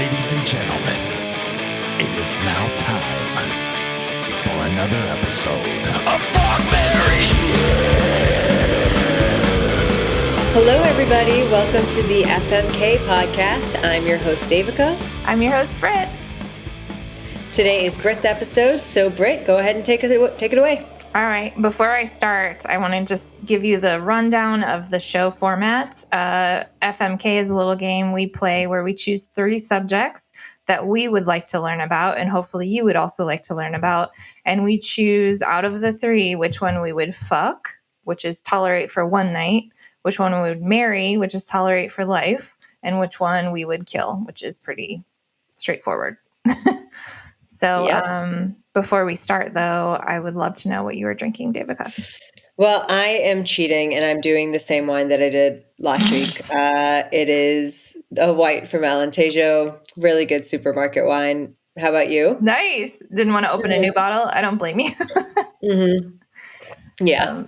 Ladies and gentlemen, it is now time for another episode of Fuck, Marry, Hello, everybody. Welcome to the FMK podcast. I'm your host, Devika. I'm your host, Britt. Today is Britt's episode, so Britt, go ahead and take it away. All right. Before I start, I want to just give you the rundown of the show format. FMK is a little game we play where we choose 3 subjects that we would like to learn about, and hopefully you would also like to learn about. And we choose out of the 3 which one we would fuck, which is tolerate for one night, which one we would marry, which is tolerate for life, and which one we would kill, which is pretty straightforward. So before we start, though, I would love to know what you are drinking, Devika. Well, I am cheating, and I'm doing the same wine that I did last week. It is a white from Alentejo, really good supermarket wine. How about you? Nice. Didn't want to open a new bottle. I don't blame you. Mm-hmm. Yeah.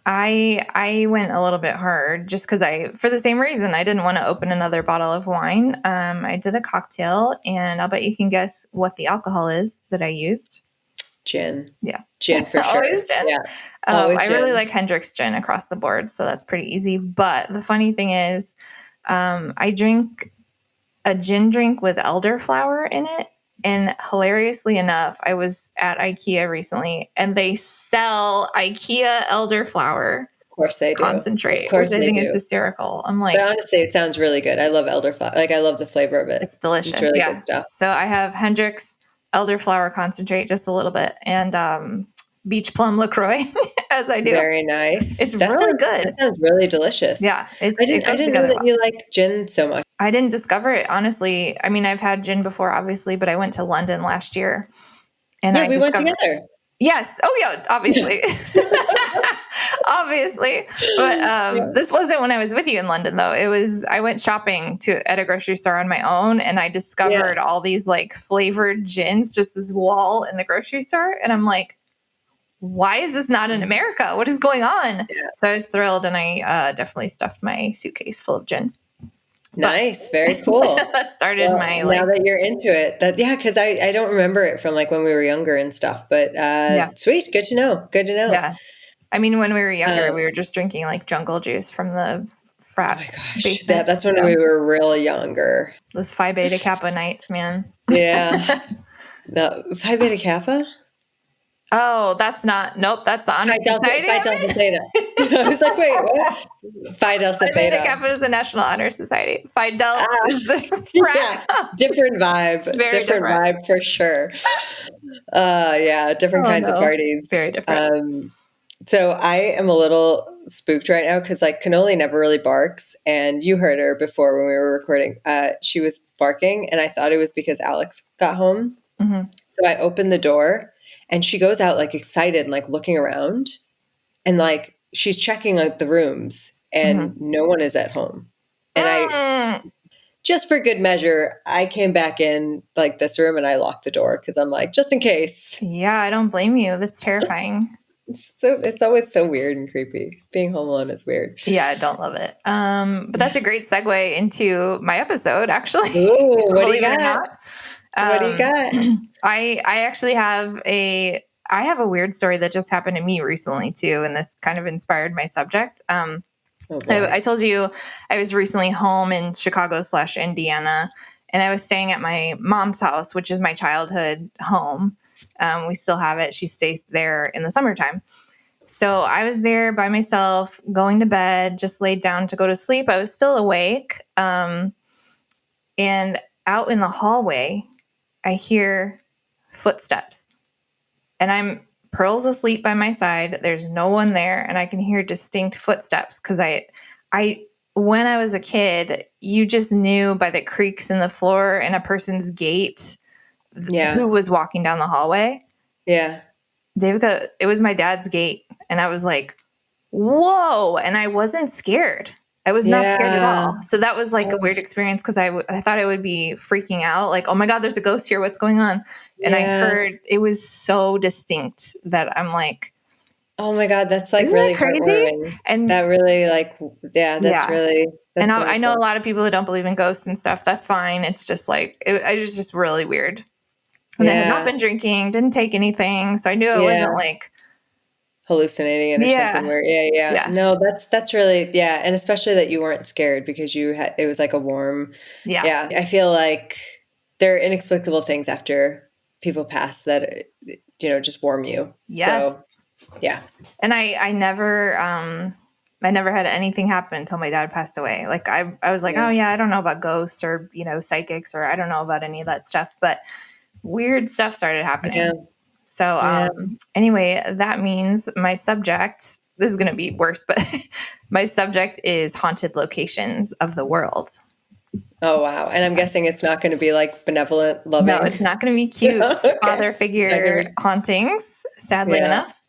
I went a little bit hard just because for the same reason, I didn't want to open another bottle of wine. I did a cocktail, and I'll bet you can guess what the alcohol is that I used. Gin. Yeah. Gin for sure. Always gin? Yeah. Always I gin. really like Hendrick's gin across the board, so that's pretty easy. But the funny thing is, I drink a gin drink with elderflower in it. And hilariously enough, I was at IKEA recently, and they sell IKEA elderflower. Of course they do. Concentrate, Of course which I think do. is hysterical. I'm like, but honestly, it sounds really good. I love elderflower. Like, I love the flavor of it. It's delicious. It's really good stuff. So I have Hendrick's elderflower concentrate, just a little bit, and beach plum LaCroix, as I do. Very nice. It's really good. That sounds really delicious. Yeah. I didn't know that you like gin so much. I didn't discover it, honestly. I mean, I've had gin before, obviously, but I went to London last year. And we went together. Yes. Oh, yeah, obviously. Obviously. But This wasn't when I was with you in London, though. I went shopping at a grocery store on my own, and I discovered all these like flavored gins, just this wall in the grocery store. And I'm like, why is this not in America? What is going on? Yeah. So I was thrilled, and I definitely stuffed my suitcase full of gin. Nice. Very cool. That started my now that you're into it. Because I don't remember it from like when we were younger and stuff, but sweet. Good to know. Yeah. I mean, when we were younger, we were just drinking like jungle juice from the frat basement. That's when we were real younger. Those Phi Beta Kappa nights, man. Yeah. No, Phi Beta Kappa? Oh, that's the honor society. Phi Delta Theta. I was like, wait, what? Phi Delta Theta. Phi Beta Kappa is the National Honor Society. Phi Delta is the frat. Yeah, different vibe. Different vibe for sure. Different kinds of parties. Very different. So I am a little spooked right now because like Cannoli never really barks, and you heard her before when we were recording. She was barking, and I thought it was because Alex got home. Mm-hmm. So I opened the door. And she goes out like excited and like looking around, and like she's checking like the rooms, and no one is at home. And I, just for good measure, I came back in like this room and I locked the door because I'm like, just in case. Yeah, I don't blame you. That's terrifying. It's always so weird and creepy. Being home alone is weird. Yeah, I don't love it. But that's a great segue into my episode, actually. Ooh, what do you got? What do you got? I actually have I have a weird story that just happened to me recently too, and this kind of inspired my subject. I told you I was recently home in Chicago/Indiana, and I was staying at my mom's house, which is my childhood home. We still have it. She stays there in the summertime. So I was there by myself, going to bed, just laid down to go to sleep. I was still awake. And out in the hallway, I hear footsteps, and I'm Pearl's asleep by my side. There's no one there, and I can hear distinct footsteps because when I was a kid, you just knew by the creaks in the floor and a person's gait who was walking down the hallway. Yeah. Devika, it was my dad's gate, and I was like, whoa, and I wasn't scared. I was not scared at all. So that was like a weird experience because I thought I would be freaking out. Like, oh my God, there's a ghost here. What's going on? And I heard it was so distinct that I'm like, oh my God, that's like really crazy. heartwarming. And that really really And I know a lot of people that don't believe in ghosts and stuff. That's fine. It's just like, it was just really weird. And I had not been drinking, didn't take anything. So I knew it wasn't like hallucinating it or something weird. Yeah. No, that's really, and especially that you weren't scared because it was like a warm, I feel like there are inexplicable things after people pass that, just warm you. Yes. So, yeah. And I never had anything happen until my dad passed away. Like I was like, oh yeah, I don't know about ghosts or, psychics, or I don't know about any of that stuff, but weird stuff started happening. Yeah. So anyway, that means my subject, this is going to be worse, but my subject is haunted locations of the world. Oh, wow. And I'm guessing it's not going to be like benevolent, loving. No, it's not going to be cute father figure hauntings, sadly enough.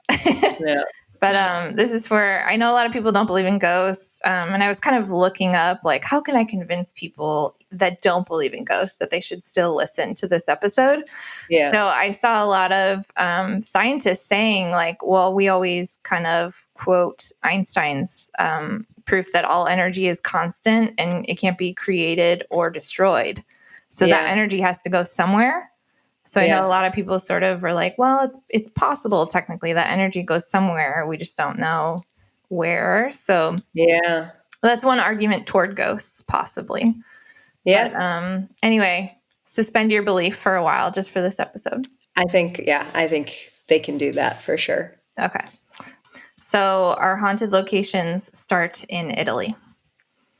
Yeah. But this is I know a lot of people don't believe in ghosts. And I was kind of looking up, like, how can I convince people that don't believe in ghosts that they should still listen to this episode? Yeah. So I saw a lot of scientists saying, like, well, we always kind of quote Einstein's proof that all energy is constant and it can't be created or destroyed. So that energy has to go somewhere. So I know a lot of people sort of are like, well, it's possible technically that energy goes somewhere. We just don't know where. So that's one argument toward ghosts, possibly. Yeah. But, anyway, suspend your belief for a while just for this episode. I think they can do that for sure. Okay. So our haunted locations start in Italy.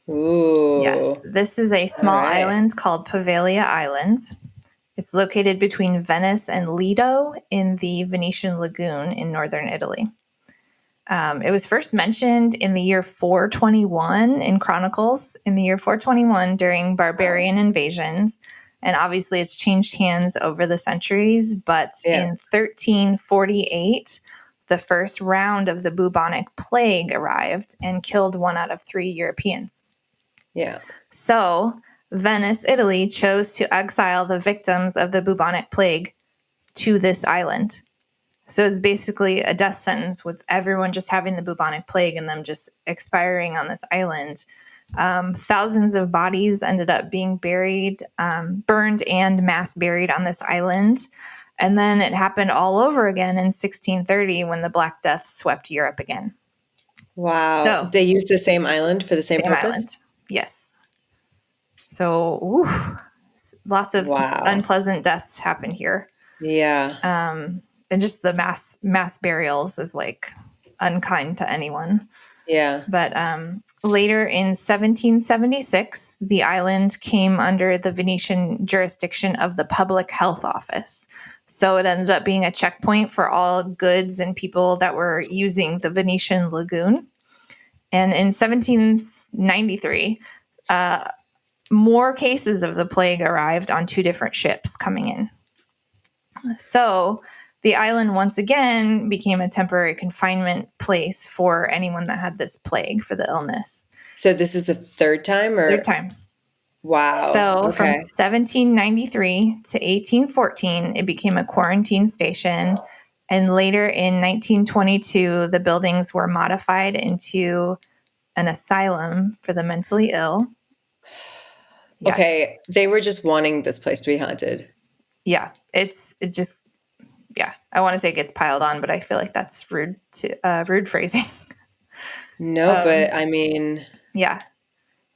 Ooh. Yes. This is a small island called Poveglia Island. It's located between Venice and Lido in the Venetian Lagoon in northern Italy. It was first mentioned in the year 421 in Chronicles, in the year 421 during barbarian invasions. And obviously it's changed hands over the centuries. But in 1348, the first round of the bubonic plague arrived and killed 1 out of 3 Europeans. Yeah. So Venice, Italy, chose to exile the victims of the bubonic plague to this island. So it's basically a death sentence with everyone just having the bubonic plague and them just expiring on this island. Thousands of bodies ended up being buried, burned and mass buried on this island. And then it happened all over again in 1630 when the Black Death swept Europe again. Wow. So they used the same island for the same purpose? Island. Yes. So, lots of unpleasant deaths happen here. Yeah. And just the mass burials is like unkind to anyone. Yeah. But later in 1776, the island came under the Venetian jurisdiction of the Public Health Office. So it ended up being a checkpoint for all goods and people that were using the Venetian Lagoon. And in 1793, more cases of the plague arrived on 2 different ships coming in. So the island once again became a temporary confinement place for anyone that had this plague, for the illness. So this is the third time? Third time. Wow. So from 1793 to 1814, it became a quarantine station. And later in 1922, the buildings were modified into an asylum for the mentally ill. Yes. Okay, they were just wanting this place to be haunted. Yeah, I want to say it gets piled on, but I feel like that's rude phrasing. No, but I mean, a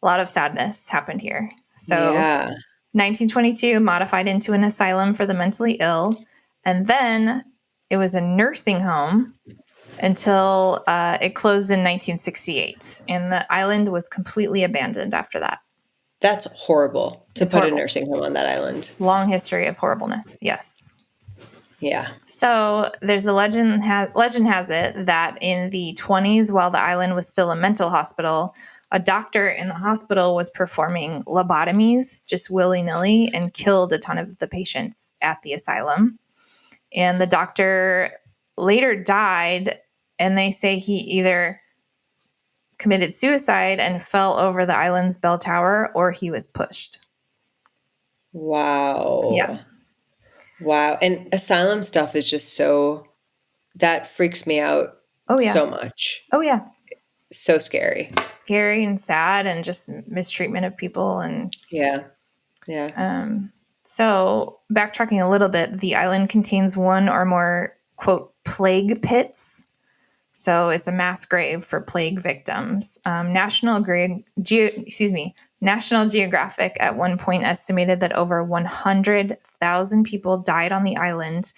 lot of sadness happened here. So 1922 modified into an asylum for the mentally ill, and then it was a nursing home until it closed in 1968, and the island was completely abandoned after that. That's horrible to put a nursing home on that island. Long history of horribleness. Yes. Yeah. So there's a legend has it that in the 1920s, while the island was still a mental hospital, a doctor in the hospital was performing lobotomies just willy-nilly and killed a ton of the patients at the asylum. And the doctor later died, and they say he either committed suicide and fell over the island's bell tower, or he was pushed. Wow. Yeah. Wow. And asylum stuff is just that freaks me out so much. Oh, yeah. so scary. Scary and sad, and just mistreatment of people. And yeah. So backtracking a little bit, the island contains one or more, quote, plague pits. So it's a mass grave for plague victims. National Geographic at one point estimated that over 100,000 people died on the island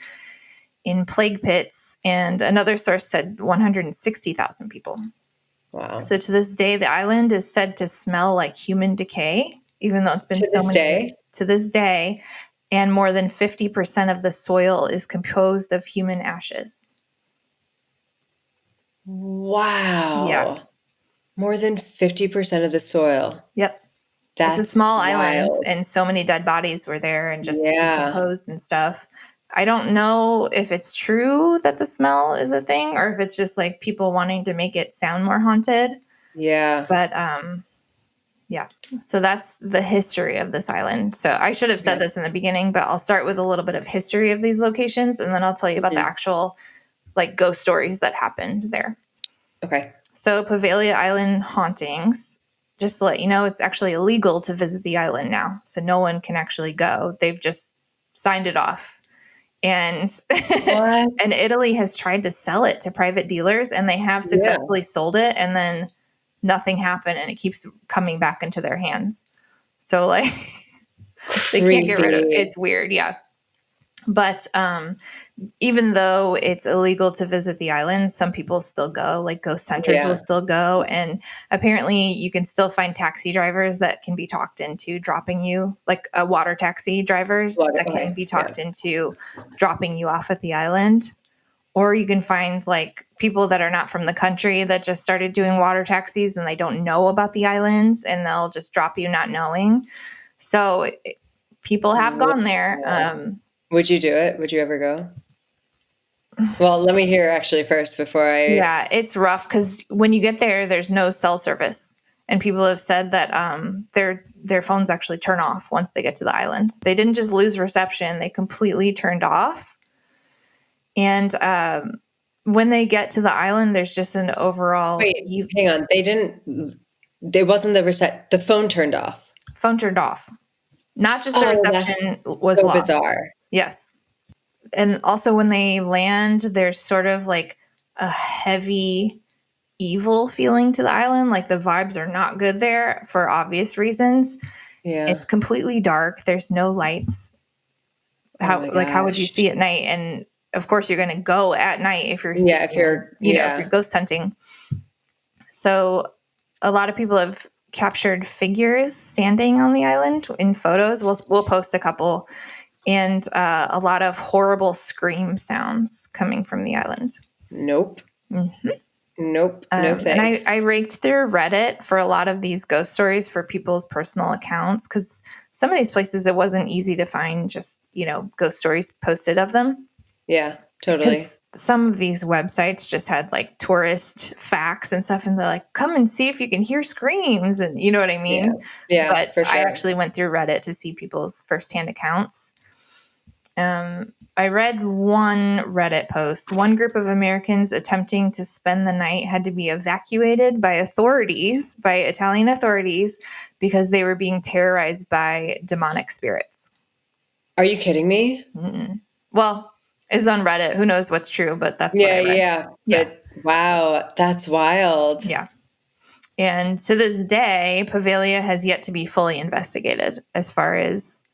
in plague pits, and another source said 160,000 people. Wow. So to this day, the island is said to smell like human decay, even though it's been so many years. To this day, and more than 50% of the soil is composed of human ashes. Wow. Yeah. More than 50% of the soil. Yep. That's it's a small wild. island, and so many dead bodies were there and just decomposed and stuff. I don't know if it's true that the smell is a thing, or if it's just like people wanting to make it sound more haunted. Yeah. But yeah. So that's the history of this island. So I should have said this in the beginning, but I'll start with a little bit of history of these locations, and then I'll tell you about the actual like ghost stories that happened there. Okay. So Poveglia Island hauntings, just to let you know, it's actually illegal to visit the island now. So no one can actually go. They've just signed it off. And and Italy has tried to sell it to private dealers, and they have successfully sold it, and then nothing happened, and it keeps coming back into their hands. So like they can't get rid of it. It's weird. Yeah. But even though it's illegal to visit the island, some people still go, like ghost hunters will still go. And apparently you can still find taxi drivers that can be talked into dropping you, like a water taxi drivers that can be talked into dropping you off at the island. Or you can find like people that are not from the country that just started doing water taxis and they don't know about the islands, and they'll just drop you not knowing. So people have gone there. Would you do it? Would you ever go? Well, let me hear actually first before I... Yeah, it's rough because when you get there, there's no cell service. And people have said that their phones actually turn off once they get to the island. They didn't just lose reception. They completely turned off. And when they get to the island, there's just an overall... Wait, hang on. There wasn't the phone turned off. Phone turned off. Not just the reception was so lost. Bizarre. Yes. And also when they land, there's sort of like a heavy evil feeling to the island. Like the vibes are not good there for obvious reasons. Yeah. It's completely dark. There's no lights. How would you see at night? And of course you're going to go at night if you're if you're ghost hunting. So a lot of people have captured figures standing on the island in photos. We'll post a couple. And a lot of horrible scream sounds coming from the island. Nope. Mm-hmm. Nope. No thanks. And I raked through Reddit for a lot of these ghost stories for people's personal accounts, because some of these places it wasn't easy to find just, ghost stories posted of them. Yeah, totally. Because some of these websites just had like tourist facts and stuff, and they're like, come and see if you can hear screams, and you know what I mean? Yeah, but for sure. I actually went through Reddit to see people's firsthand accounts. I read one Reddit post. One group of Americans attempting to spend the night had to be evacuated by Italian authorities, because they were being terrorized by demonic spirits. Are you kidding me? Mm-mm. Well, it's on Reddit. Who knows what's true, but that's what I read. But wow, that's wild. Yeah. And to this day, Poveglia has yet to be fully investigated as far as,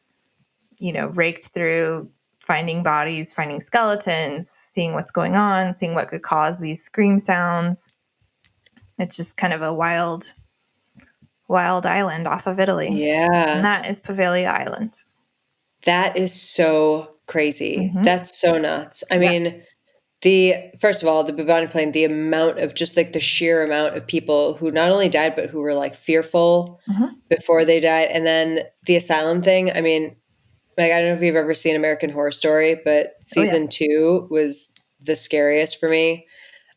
raked through, finding bodies, finding skeletons, seeing what's going on, seeing what could cause these scream sounds. It's just kind of a wild island off of Italy. Yeah. And that is Poveglia Island. That is so crazy. Mm-hmm. That's so nuts. I mean, first of all, the bubonic plague, the amount of just like the sheer amount of people who not only died, but who were like fearful before they died. And then the asylum thing. I mean, like, I don't know if you've ever seen American Horror Story, but season 2 was the scariest for me.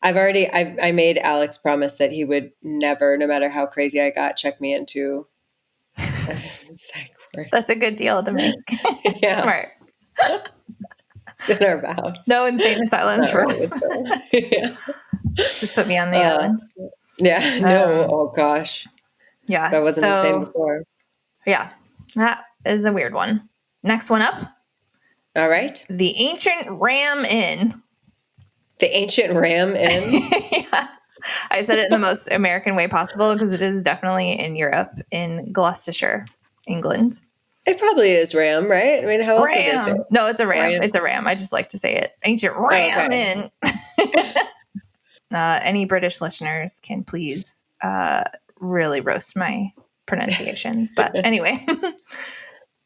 I made Alex promise that he would never, no matter how crazy I got, check me into a psych ward. That's a good deal to make. Yeah. Smart. It's in our vows. No insane asylums for us. Yeah. Just put me on the island. Yeah, no. Oh, gosh. Yeah. That wasn't the same before. Yeah, that is a weird one. Next one up. All right. The Ancient Ram Inn. The Ancient Ram Inn? Yeah. I said it in the most American way possible because it is definitely in Europe, in Gloucestershire, England. It probably is ram, right? I mean, how else would they say it? No, it's a ram. It's a ram. I just like to say it. Ancient Ram Inn. Any British listeners can please really roast my pronunciations. But anyway,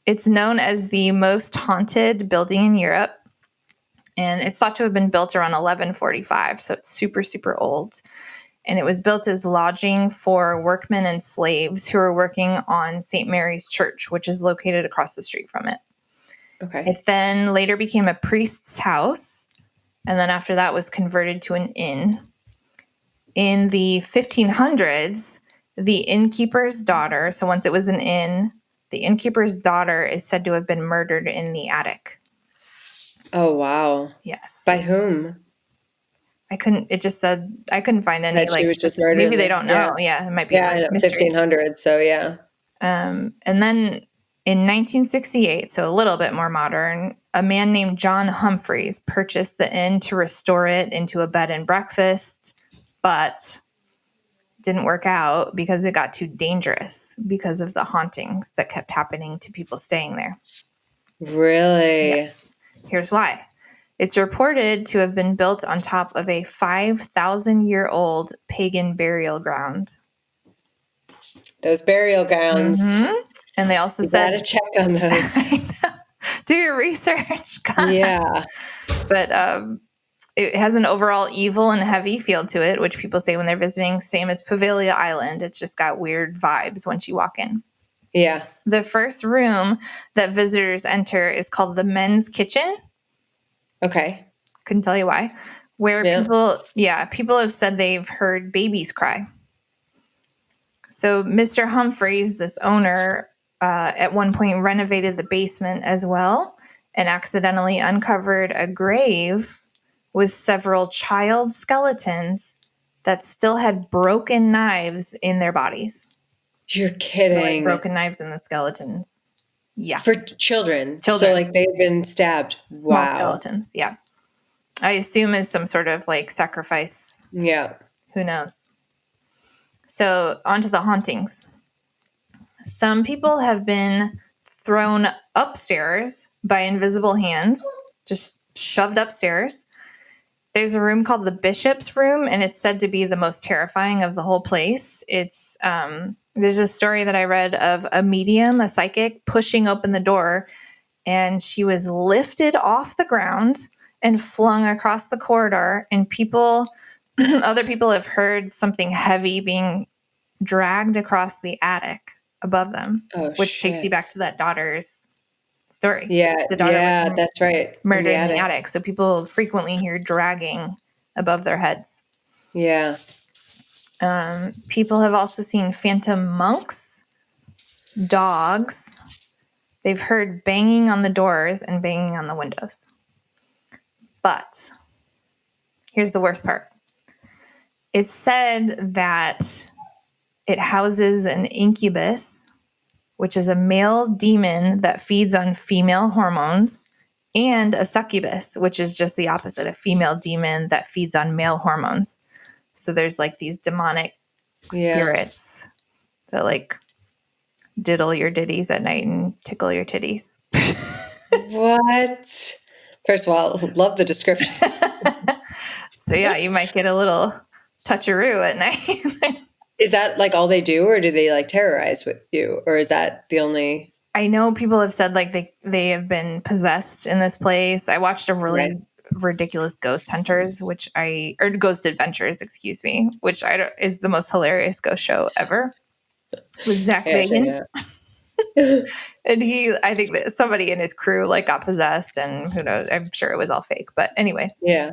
it's known as the most haunted building in Europe. And it's thought to have been built around 1145. So it's super, super old. And it was built as lodging for workmen and slaves who were working on St. Mary's Church, which is located across the street from it. Okay. It then later became a priest's house. And then after that was converted to an inn. In the 1500s, the innkeeper's daughter, so once it was an inn, the innkeeper's daughter is said to have been murdered in the attic. Oh, wow. Yes. By whom? I couldn't find any. That she was just murdered. Maybe they don't know. Yeah, it might be. Yeah, 1500. So yeah. And then in 1968, so a little bit more modern, a man named John Humphreys purchased the inn to restore it into a bed and breakfast, but didn't work out because it got too dangerous because of the hauntings that kept happening to people staying there. Really? Yes. Here's why. It's reported to have been built on top of a 5,000-year-old pagan burial ground. Those burial grounds. Mm-hmm. And they also said... You gotta check on those. I know. Do your research. God. Yeah. But it has an overall evil and heavy feel to it, which people say when they're visiting. Same as Poveglia Island. It's just got weird vibes once you walk in. Yeah. The first room that visitors enter is called the men's kitchen. Okay. Couldn't tell you why. Where people have said they've heard babies cry. So Mr. Humphreys, this owner, at one point renovated the basement as well and accidentally uncovered a grave with several child skeletons that still had broken knives in their bodies. You're kidding. So, like, broken knives in the skeletons. Yeah. For children. So like they've been stabbed. Small skeletons. Yeah. I assume is some sort of like sacrifice. Yeah. Who knows? So onto the hauntings. Some people have been thrown upstairs by invisible hands, just shoved upstairs. There's a room called the Bishop's Room, and it's said to be the most terrifying of the whole place. It's there's a story that I read of a medium, a psychic, pushing open the door, and she was lifted off the ground and flung across the corridor, and other people have heard something heavy being dragged across the attic above them, which takes you back to that daughter's story. Yeah, the daughter that's right. Murdered in the attic. So people frequently hear dragging above their heads. Yeah. People have also seen phantom monks, dogs. They've heard banging on the doors and banging on the windows. But here's the worst part. It's said that it houses an incubus, which is a male demon that feeds on female hormones, and a succubus, which is just the opposite, a female demon that feeds on male hormones. So there's like these demonic spirits that like diddle your ditties at night and tickle your titties. What? First of all, love the description. So yeah, you might get a little toucheroo at night. Is that like all they do, or do they like terrorize with you, or is that the only? I know people have said like they have been possessed in this place. I watched a really ridiculous Ghost Hunters, or Ghost Adventures, excuse me, which is the most hilarious ghost show ever. With Zach Bagans. And I think that somebody in his crew like got possessed, and who knows, I'm sure it was all fake. But anyway. Yeah.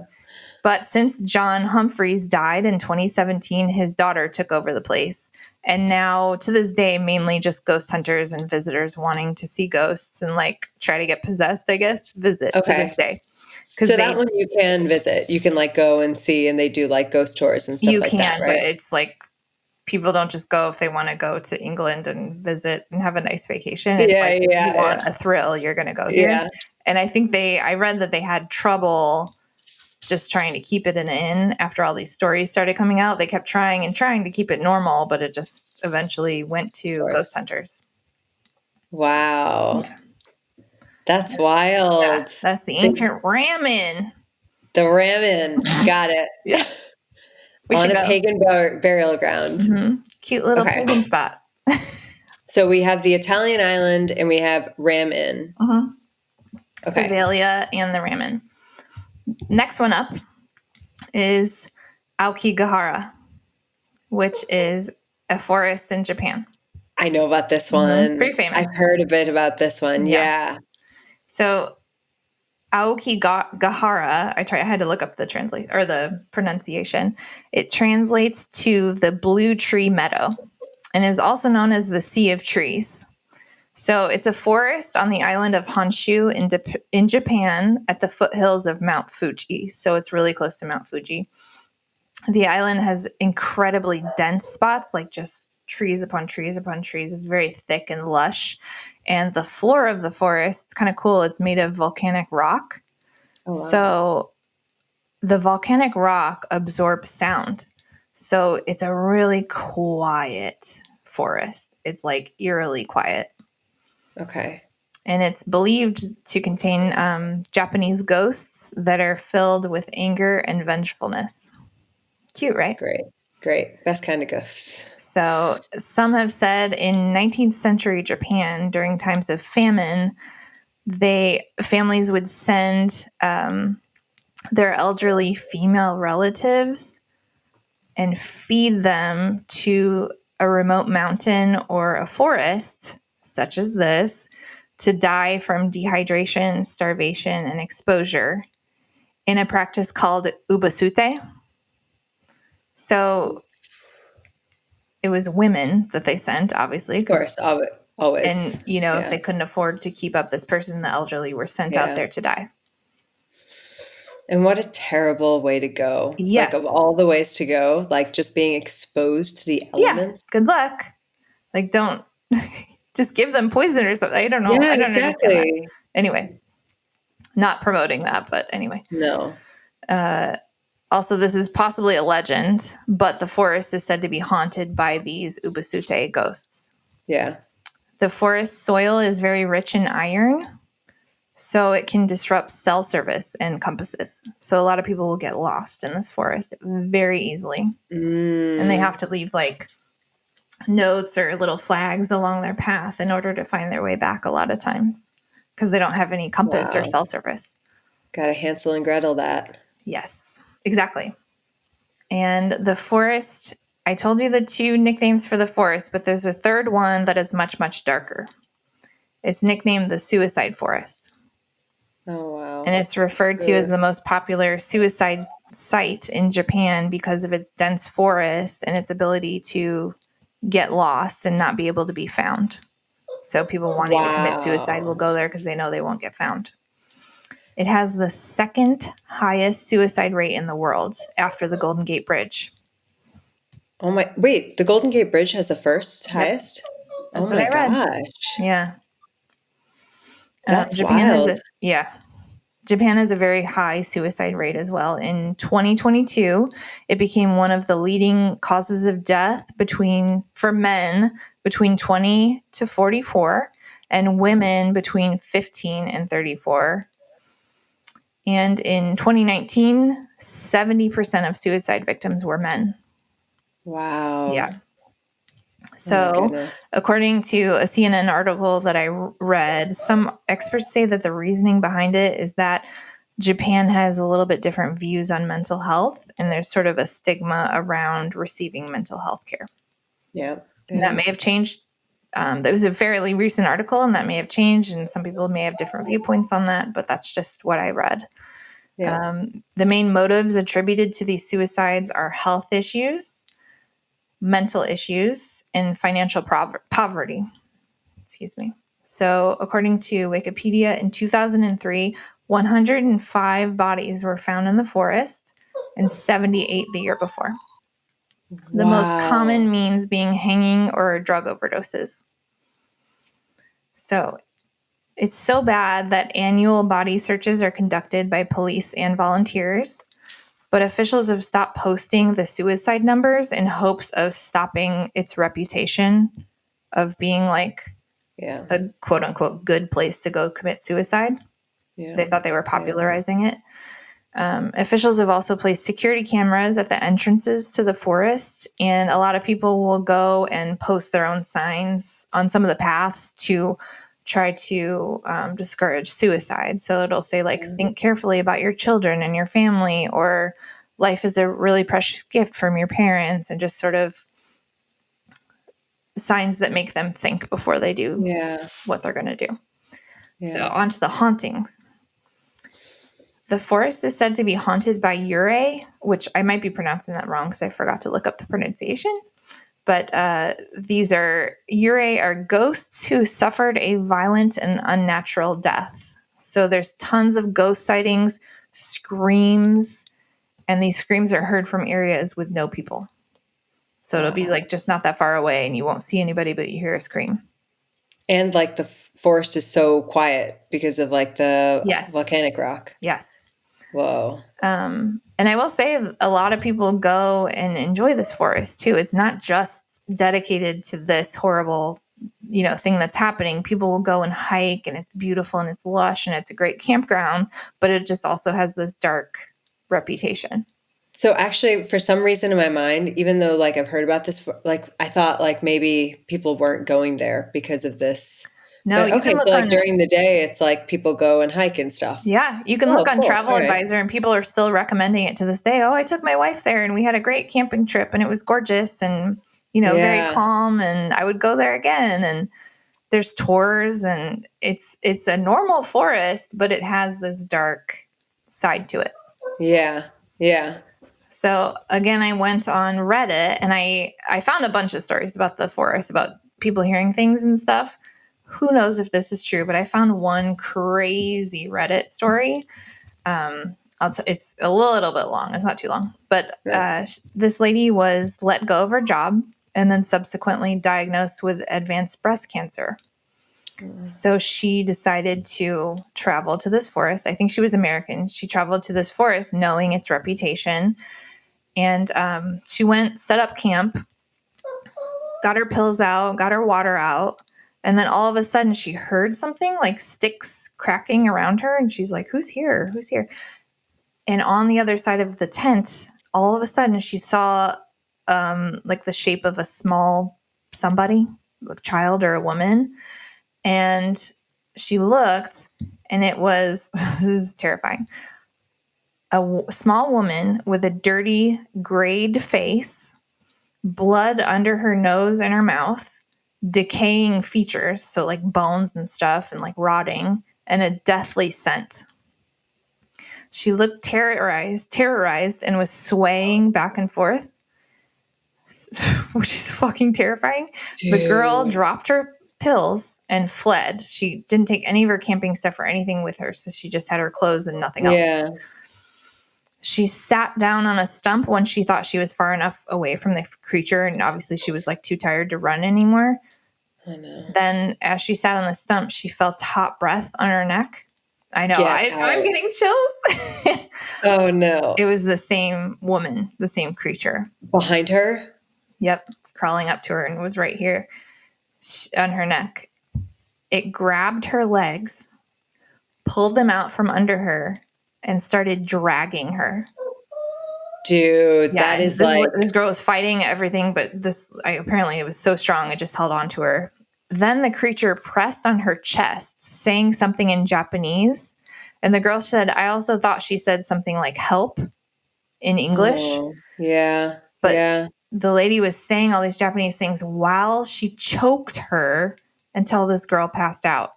But since John Humphreys died in 2017, his daughter took over the place. And now, to this day, mainly just ghost hunters and visitors wanting to see ghosts and like try to get possessed, I guess, visit to this day. So that one you can visit. You can like go and see, and they do like ghost tours and stuff like that, right? But it's like people don't just go if they want to go to England and visit and have a nice vacation. It's If you want a thrill, you're going to go here. Yeah. And I think I read that they had trouble just trying to keep it an inn after all these stories started coming out. They kept trying to keep it normal, but it just eventually went to ghost hunters. Wow. That's wild. Yeah, that's the ancient ramen. The ramen. Got it. Yeah. On a pagan burial ground. Mm-hmm. Cute little pagan spot. So we have the Italian island and we have ramen. Mm-hmm. Okay. Poveglia and the ramen. Next one up is Aokigahara, which is a forest in Japan. I know about this one. Mm-hmm. Pretty famous. I've heard a bit about this one. Yeah. So Aokigahara, I had to look up the pronunciation. It translates to the blue tree meadow and is also known as the Sea of Trees. So it's a forest on the island of Honshu in Japan at the foothills of Mount Fuji. So it's really close to Mount Fuji. The island has incredibly dense spots, like just trees upon trees upon trees. It's very thick and lush. And the floor of the forest, it's kind of cool. It's made of volcanic rock. Oh, wow. So the volcanic rock absorbs sound. So it's a really quiet forest. It's like eerily quiet. Okay. And it's believed to contain Japanese ghosts that are filled with anger and vengefulness. Cute, right? Great. Best kind of ghosts. So some have said in 19th century Japan, during times of famine, families would send their elderly female relatives and feed them to a remote mountain or a forest, such as this, to die from dehydration, starvation, and exposure in a practice called ubasute. So it was women that they sent, obviously. Of course, always. And, if they couldn't afford to keep up this person, the elderly were sent out there to die. And what a terrible way to go. Yes. Like, of all the ways to go, like, just being exposed to the elements. Yeah, good luck. Like, don't just give them poison or something. I don't know. Yeah, I don't exactly. understand that. Anyway, not promoting that, but anyway. No. Also, this is possibly a legend, but the forest is said to be haunted by these ubasute ghosts. Yeah. The forest soil is very rich in iron, so it can disrupt cell service and compasses. So a lot of people will get lost in this forest very easily. And they have to leave like notes or little flags along their path in order to find their way back a lot of times because they don't have any compass or cell service. Gotta Hansel and Gretel that. Yes, exactly. And the forest, I told you the two nicknames for the forest, but there's a third one that is much, much darker. It's nicknamed the Suicide Forest. Oh, wow. And it's referred to as the most popular suicide site in Japan because of its dense forest and its ability to get lost and not be able to be found. So people wanting to commit suicide will go there because they know they won't get found. It has the second highest suicide rate in the world after the Golden Gate Bridge. Oh my, wait, the Golden Gate Bridge has the first highest? That's what I read. Gosh. Yeah. That's Japan wild. Japan has a very high suicide rate as well. In 2022, it became one of the leading causes of death for men between 20 to 44 and women between 15 and 34. And in 2019, 70% of suicide victims were men. Wow. Yeah. So, according to a CNN article that I read, some experts say that the reasoning behind it is that Japan has a little bit different views on mental health, and there's sort of a stigma around receiving mental health care. Yeah. And that may have changed. There was a fairly recent article, and that may have changed, and some people may have different viewpoints on that, but that's just what I read. Yeah. The main motives attributed to these suicides are health issues, mental issues, and financial poverty. Excuse me. So according to Wikipedia, in 2003, 105 bodies were found in the forest and 78 the year before. The most common means being hanging or drug overdoses. So it's so bad that annual body searches are conducted by police and volunteers, but officials have stopped posting the suicide numbers in hopes of stopping its reputation of being like a quote unquote good place to go commit suicide. Yeah. They thought they were popularizing it. Officials have also placed security cameras at the entrances to the forest, and a lot of people will go and post their own signs on some of the paths to try to discourage suicide. So it'll say like, think carefully about your children and your family, or life is a really precious gift from your parents, and just sort of signs that make them think before they do what they're going to do. Yeah. So on to the hauntings. The forest is said to be haunted by eerie, which I might be pronouncing that wrong because I forgot to look up the pronunciation. But eerie are ghosts who suffered a violent and unnatural death. So there's tons of ghost sightings, screams, and these screams are heard from areas with no people. So it'll be like just not that far away and you won't see anybody, but you hear a scream. And like the forest is so quiet because of like the volcanic rock. Yes. Whoa. And I will say a lot of people go and enjoy this forest too. It's not just dedicated to this horrible, thing that's happening. People will go and hike, and it's beautiful and it's lush and it's a great campground, but it just also has this dark reputation. So actually, for some reason in my mind, even though like I've heard about this, like I thought like maybe people weren't going there because of this. No, but, okay, so like during the day, it's like people go and hike and stuff. Yeah, you can look on Travel Advisor, and people are still recommending it to this day. Oh, I took my wife there, and we had a great camping trip, and it was gorgeous, and very calm, and I would go there again. And there's tours, and it's a normal forest, but it has this dark side to it. Yeah, yeah. So again, I went on Reddit, and I found a bunch of stories about the forest, about people hearing things and stuff. Who knows if this is true, but I found one crazy Reddit story. It's a little bit long. It's not too long. But this lady was let go of her job and then subsequently diagnosed with advanced breast cancer. So she decided to travel to this forest. I think she was American. She traveled to this forest knowing its reputation. And she went, set up camp, got her pills out, got her water out. And then all of a sudden she heard something like sticks cracking around her. And she's like, who's here? Who's here? And on the other side of the tent, all of a sudden she saw like the shape of a small somebody, a child or a woman. And she looked, and it was, this is terrifying, a small woman with a dirty, grayed face, blood under her nose and her mouth, decaying features, so like bones and stuff and like rotting, and a deathly scent. She looked terrorized and was swaying back and forth, which is fucking terrifying. Dude. The girl dropped her pills and fled. She didn't take any of her camping stuff or anything with her, so she just had her clothes and nothing else. Yeah. She sat down on a stump when she thought she was far enough away from the creature, and obviously she was like too tired to run anymore. I know. Then as she sat on the stump, she felt hot breath on her neck. I know. I'm getting chills. Oh, no. It was the same woman, the same creature. Behind her? Yep. Crawling up to her and was right here on her neck. It grabbed her legs, pulled them out from under her, and started dragging her. Dude, that is this girl was fighting everything, but apparently it was so strong it just held on to her. Then the creature pressed on her chest, saying something in Japanese. And the girl said, I also thought she said something like help in English. Oh, yeah. But the lady was saying all these Japanese things while she choked her until this girl passed out.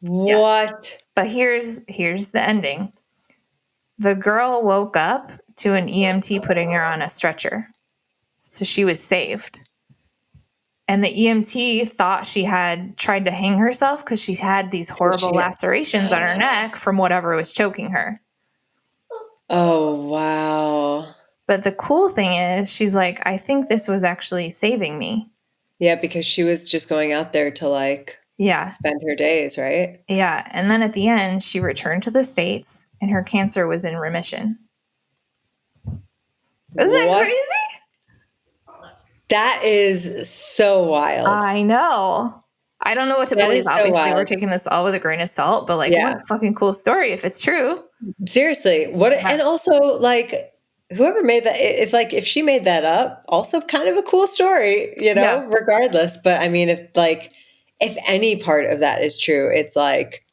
What? Yeah. But here's the ending. The girl woke up to an EMT putting her on a stretcher. So she was saved. And the EMT thought she had tried to hang herself because she had these horrible lacerations on her neck from whatever was choking her. Oh, wow. But the cool thing is, she's like, I think this was actually saving me. Yeah, because she was just going out there to like spend her days, right? Yeah. And then at the end, she returned to the States and her cancer was in remission. Isn't that crazy? That is so wild. I know. I don't know what to believe. Obviously, we're taking this all with a grain of salt, but like, what a fucking cool story if it's true. Seriously. And also, like, whoever made that, if she made that up, also kind of a cool story, regardless. But I mean, if any part of that is true, it's like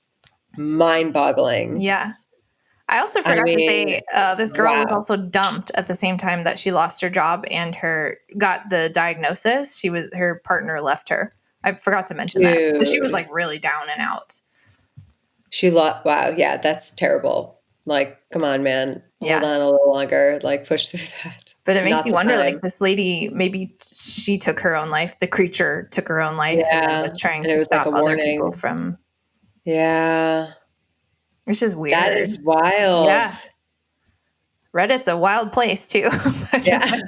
mind-boggling. Yeah. I also forgot to say this girl was also dumped at the same time that she lost her job and got the diagnosis. Her partner left her. I forgot to mention that. So she was like really down and out. Wow. Yeah, that's terrible. Like, come on, man. Hold on a little longer. Like, push through that. But it makes you wonder, like, this lady, maybe she took her own life. The creature took her own life and was trying to stop other people from. Yeah. It's just weird. That is wild. Yeah. Reddit's a wild place, too. Yeah.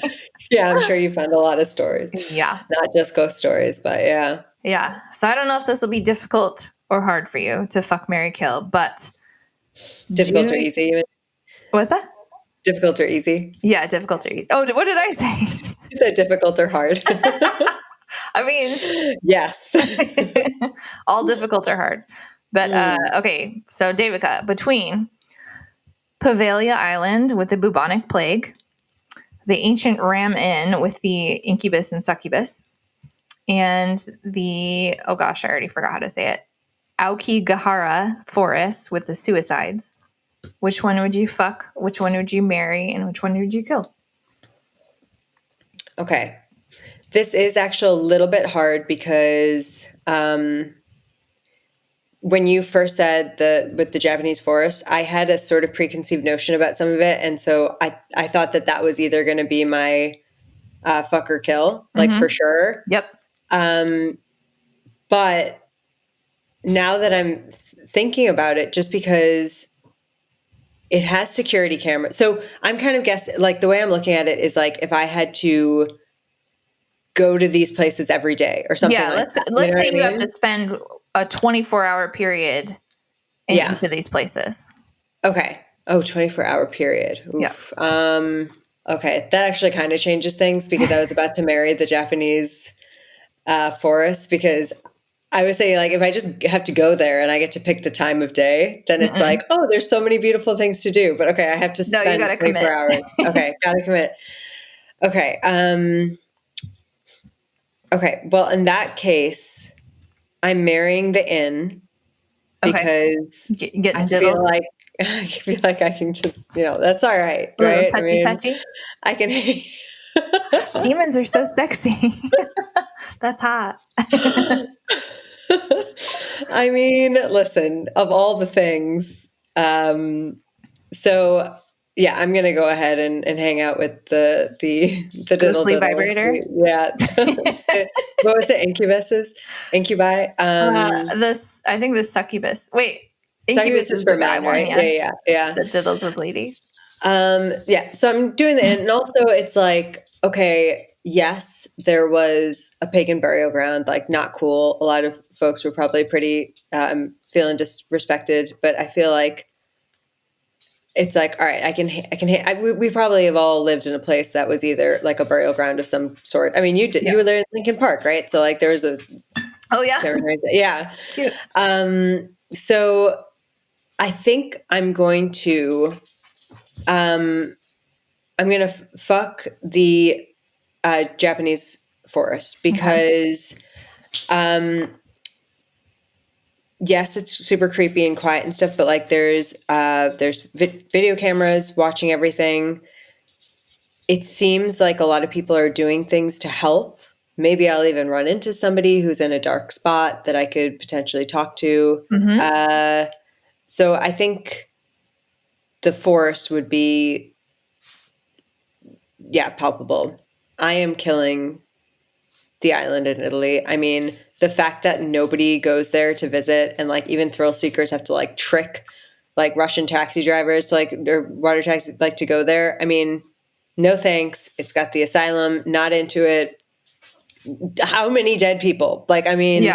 Yeah, I'm sure you found a lot of stories. Yeah. Not just ghost stories, but yeah. Yeah. So I don't know if this will be difficult or hard for you to fuck, marry, kill, but... Difficult or easy, even? What's that? Difficult or easy? Yeah, difficult or easy. Oh, what did I say? You said difficult or hard. I mean... Yes. All difficult or hard. But, okay, so Devika, between Poveglia Island with the bubonic plague, the ancient Ram Inn with the incubus and succubus, and the, oh gosh, I already forgot how to say it, Aokigahara forest with the suicides, which one would you fuck, which one would you marry, and which one would you kill? Okay. This is actually a little bit hard because... when you first said with the Japanese forest, I had a sort of preconceived notion about some of it. And so I thought that was either going to be my fuck or kill, like for sure. Yep. But now that I'm thinking about it, just because it has security cameras. So I'm kind of guessing, like the way I'm looking at it is like if I had to go to these places every day or something like that. Let's say you have to spend a 24-hour period in each of these places. Okay. Oh, 24-hour period. Oof. Yeah. Okay. That actually kind of changes things because I was about to marry the Japanese forest because I would say like if I just have to go there and I get to pick the time of day, then it's like, oh, there's so many beautiful things to do. But okay, I have to spend 24 hours. Okay. Gotta commit. Okay. Okay. Well, in that case, I'm marrying the inn because I feel like I can just, that's all right. Right. Touchy. I can. Demons are so sexy. That's hot. I mean, listen, of all the things. So yeah, I'm going to go ahead and hang out with the diddle vibrator. Yeah. What was it? Incubi. I think the succubus. Wait, incubus is for men, right? Yeah. The diddles with ladies. Yeah. So I'm doing the inn, and also it's like, okay, yes, there was a pagan burial ground, like not cool. A lot of folks were probably pretty feeling disrespected, but I feel like it's like, all right, we probably have all lived in a place that was either like a burial ground of some sort. I mean, you were there in Lincoln Park, right? So like there was oh yeah. Yeah. Cute. So I think I'm going to fuck the Japanese forest because yes, it's super creepy and quiet and stuff, but like there's video cameras watching everything. It seems like a lot of people are doing things to help. Maybe I'll even run into somebody who's in a dark spot that I could potentially talk to. Mm-hmm. So I think the forest would be, palpable. I am killing the island in Italy. I mean, the fact that nobody goes there to visit and like even thrill seekers have to like trick like Russian taxi drivers to or water taxis like to go there. I mean, No thanks. It's got the asylum. Not into it. How many dead people? Like, I mean,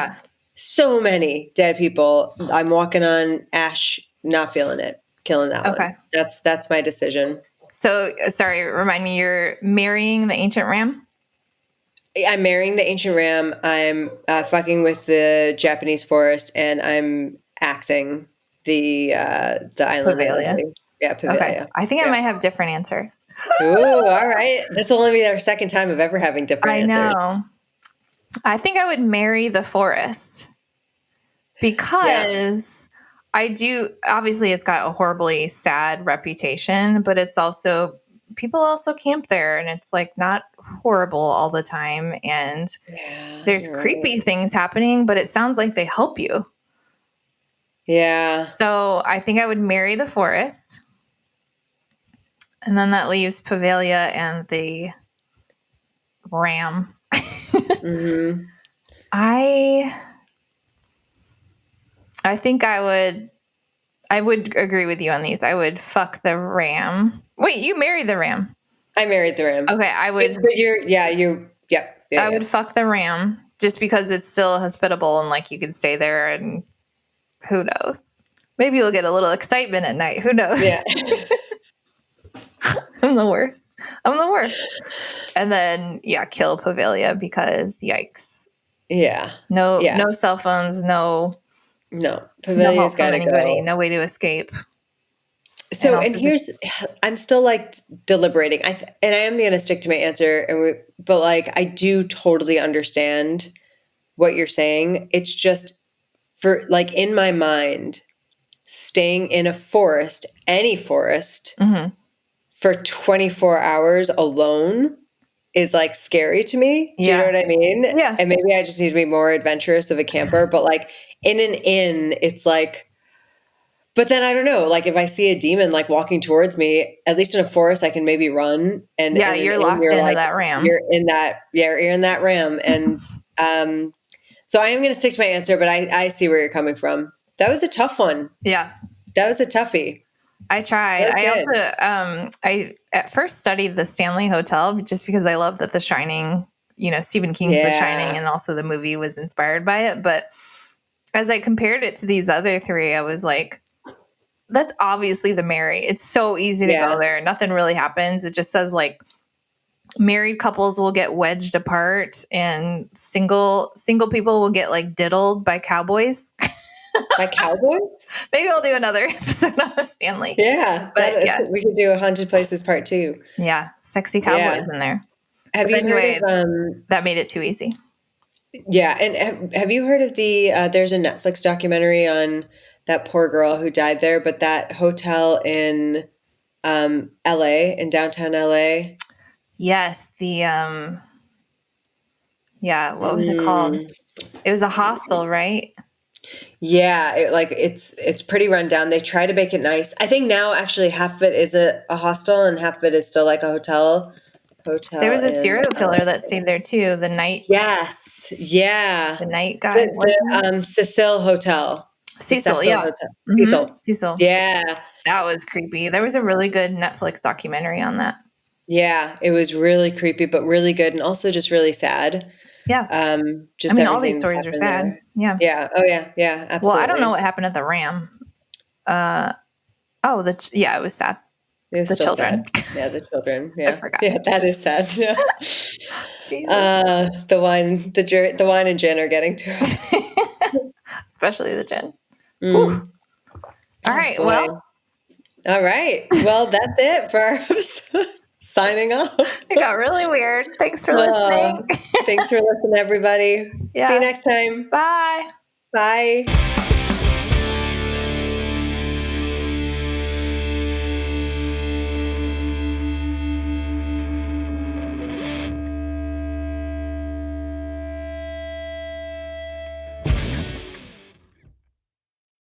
so many dead people. I'm walking on ash, not feeling it. Killing that one. That's my decision. So, sorry, remind me, you're marrying the ancient ram? I'm marrying the ancient ram. I'm fucking with the Japanese forest, and I'm axing the island. Poveglia. Yeah, Poveglia. Okay. I think I might have different answers. Ooh, all right. This will only be our second time of ever having different answers. I know. I think I would marry the forest because I do. Obviously, it's got a horribly sad reputation, but it's also, people also camp there, and it's like not horrible all the time. And there's creepy things happening, but it sounds like they help you. Yeah. So I think I would marry the forest. And then that leaves Poveglia and the ram. Mm-hmm. I think I would agree with you on these. I would fuck the ram. Wait, you married the ram. I married the ram. Okay, I would. But I would fuck the ram just because it's still hospitable and like you can stay there, and who knows? Maybe you'll get a little excitement at night. Who knows? Yeah. I'm the worst. And then kill Poveglia because yikes. Yeah. No cell phones, no Poveglia's got to go. No way to escape. So, and here's, I'm still like deliberating. And I am going to stick to my answer, but like, I do totally understand what you're saying. It's just for like, in my mind, staying in a forest, any forest, for 24 hours alone is like scary to me. Do you know what I mean? Yeah. And maybe I just need to be more adventurous of a camper, but like in an inn, it's like, but then I don't know, like if I see a demon like walking towards me, at least in a forest, I can maybe run. And you're locked into like, that ram. You're in that ram. And so I am going to stick to my answer, but I see where you're coming from. That was a tough one. Yeah. That was a toughie. I tried. I also, I at first studied the Stanley Hotel just because I love that The Shining, Stephen King's The Shining, and also the movie was inspired by it. But as I compared it to these other three, I was like, that's obviously the Mary. It's so easy to go there. Nothing really happens. It just says like married couples will get wedged apart and single people will get like diddled by cowboys. By cowboys? Maybe I'll do another episode on the Stanley. Yeah. We could do a Haunted Places Part 2. Yeah. Sexy cowboys in there. Have you heard of... that made it too easy. Yeah. And have you heard of there's a Netflix documentary on that poor girl who died there, but that hotel in LA, in downtown LA? Yes. What was it called? It was a hostel, right? Yeah, it's pretty run down. They try to make it nice. I think now actually half of it is a hostel and half of it is still like a hotel. There was a serial killer that stayed there too. The night. Yes. Yeah. The night guy. The Cecil Hotel. Cecil, yeah. Hotel. Mm-hmm. Cecil. Yeah. That was creepy. There was a really good Netflix documentary on that. Yeah, it was really creepy, but really good, and also just really sad. Yeah. All these stories are sad. There. Yeah. Yeah. Oh yeah. Yeah. Absolutely. Well, I don't know what happened at the Ram. It was sad. It was the children. Sad. Yeah, the children. Yeah. I forgot. Yeah, that is sad. Yeah. The wine and gin are getting to us. Especially the gin. Mm. All right. Well, that's it for our episode. Signing off. It got really weird. Thanks for listening. Thanks for listening, everybody. Yeah. See you next time. Bye. Bye.